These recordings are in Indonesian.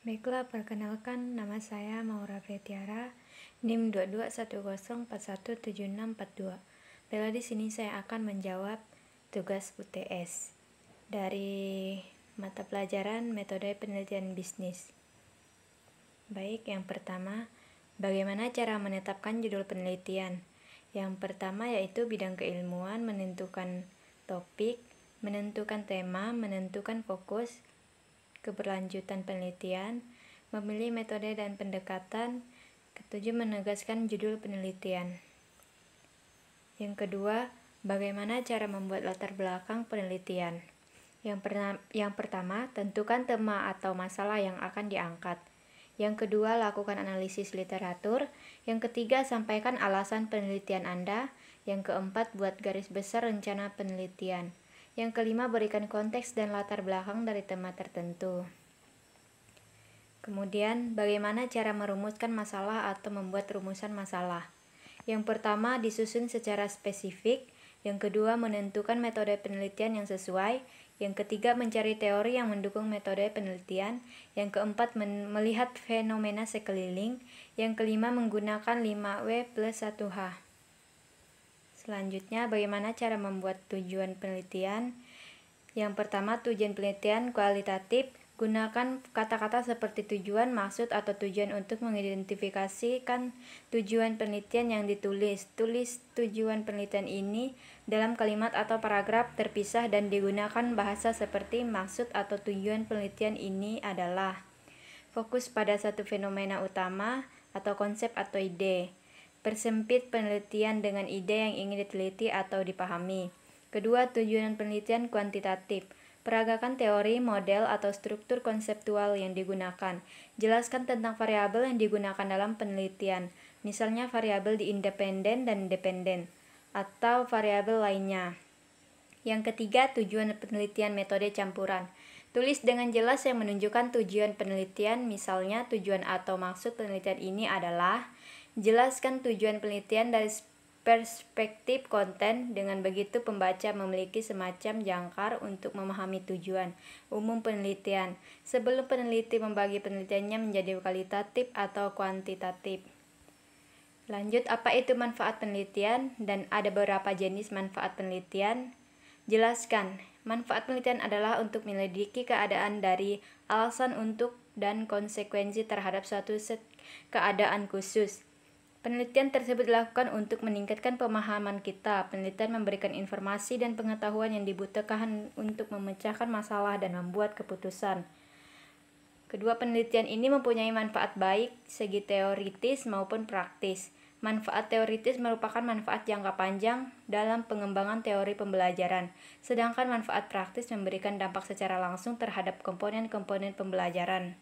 Baiklah, perkenalkan nama saya Maura Pretiara, NIM 2210417642. Baiklah, di sini saya akan menjawab tugas UTS dari mata pelajaran Metode Penelitian Bisnis. Baik, yang pertama, bagaimana cara menetapkan judul penelitian? Yang pertama yaitu bidang keilmuan, menentukan topik, menentukan tema, menentukan fokus, keberlanjutan penelitian, memilih metode dan pendekatan. Ketujuh, menegaskan judul penelitian. Yang kedua, bagaimana cara membuat latar belakang penelitian? Yang pertama, tentukan tema atau masalah yang akan diangkat. Yang kedua, lakukan analisis literatur. Yang ketiga, sampaikan alasan penelitian Anda. Yang keempat, buat garis besar rencana penelitian. Yang kelima, berikan konteks dan latar belakang dari tema tertentu. Kemudian, bagaimana cara merumuskan masalah atau membuat rumusan masalah? Yang pertama, disusun secara spesifik. Yang kedua, menentukan metode penelitian yang sesuai. Yang ketiga, mencari teori yang mendukung metode penelitian. Yang keempat, melihat fenomena sekeliling. Yang kelima, menggunakan 5W+1H. Selanjutnya, bagaimana cara membuat tujuan penelitian? Yang pertama, tujuan penelitian kualitatif. Gunakan kata-kata seperti tujuan, maksud, atau tujuan untuk mengidentifikasikan tujuan penelitian yang ditulis. Tulis tujuan penelitian ini dalam kalimat atau paragraf terpisah dan digunakan bahasa seperti maksud atau tujuan penelitian ini adalah fokus pada satu fenomena utama atau konsep atau ide. Persempit penelitian dengan ide yang ingin diteliti atau dipahami. Kedua, tujuan penelitian kuantitatif. Peragakan teori, model, atau struktur konseptual yang digunakan. Jelaskan tentang variabel yang digunakan dalam penelitian, misalnya variabel di independen dan dependen, atau variabel lainnya. Yang ketiga, tujuan penelitian metode campuran. Tulis dengan jelas yang menunjukkan tujuan penelitian, misalnya tujuan atau maksud penelitian ini adalah. Jelaskan tujuan penelitian dari perspektif konten. Dengan begitu pembaca memiliki semacam jangkar untuk memahami tujuan umum penelitian sebelum peneliti membagi penelitiannya menjadi kualitatif atau kuantitatif. Lanjut, apa itu manfaat penelitian dan ada beberapa jenis manfaat penelitian? Jelaskan. Manfaat penelitian adalah untuk menyelidiki keadaan dari alasan untuk dan konsekuensi terhadap suatu keadaan khusus. Penelitian tersebut dilakukan untuk meningkatkan pemahaman kita. Penelitian memberikan informasi dan pengetahuan yang dibutuhkan untuk memecahkan masalah dan membuat keputusan. Kedua, penelitian ini mempunyai manfaat baik segi teoritis maupun praktis. Manfaat teoritis merupakan manfaat jangka panjang dalam pengembangan teori pembelajaran, sedangkan manfaat praktis memberikan dampak secara langsung terhadap komponen-komponen pembelajaran.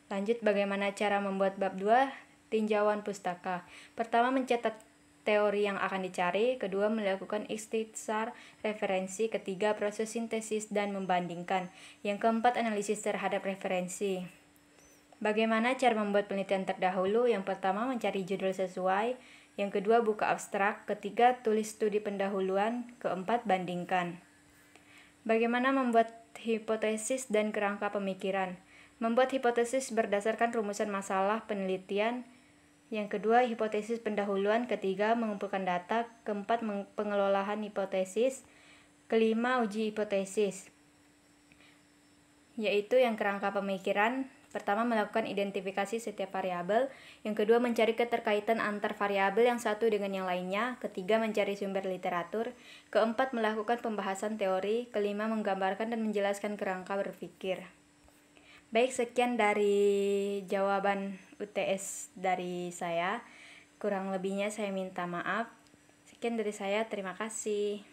Lanjut, bagaimana cara membuat bab 2? Tinjauan pustaka. Pertama, mencatat teori yang akan dicari. Kedua, melakukan ikhtisar referensi. Ketiga, proses sintesis dan membandingkan. Yang keempat, analisis terhadap referensi. Bagaimana cara membuat penelitian terdahulu? Yang pertama, mencari judul sesuai. Yang kedua, buka abstrak. Ketiga, tulis studi pendahuluan. Keempat, bandingkan. Bagaimana membuat hipotesis dan kerangka pemikiran? Membuat hipotesis berdasarkan rumusan masalah penelitian. Yang kedua, hipotesis pendahuluan. Ketiga, mengumpulkan data. Keempat, pengelolaan hipotesis. Kelima, uji hipotesis, yaitu yang kerangka pemikiran. Pertama, melakukan identifikasi setiap variabel. Yang kedua, mencari keterkaitan antar variabel yang satu dengan yang lainnya. Ketiga, mencari sumber literatur. Keempat, melakukan pembahasan teori. Kelima, menggambarkan dan menjelaskan kerangka berpikir. Baik, sekian dari jawaban UTS dari saya. Kurang lebihnya saya minta maaf. Sekian dari saya, terima kasih.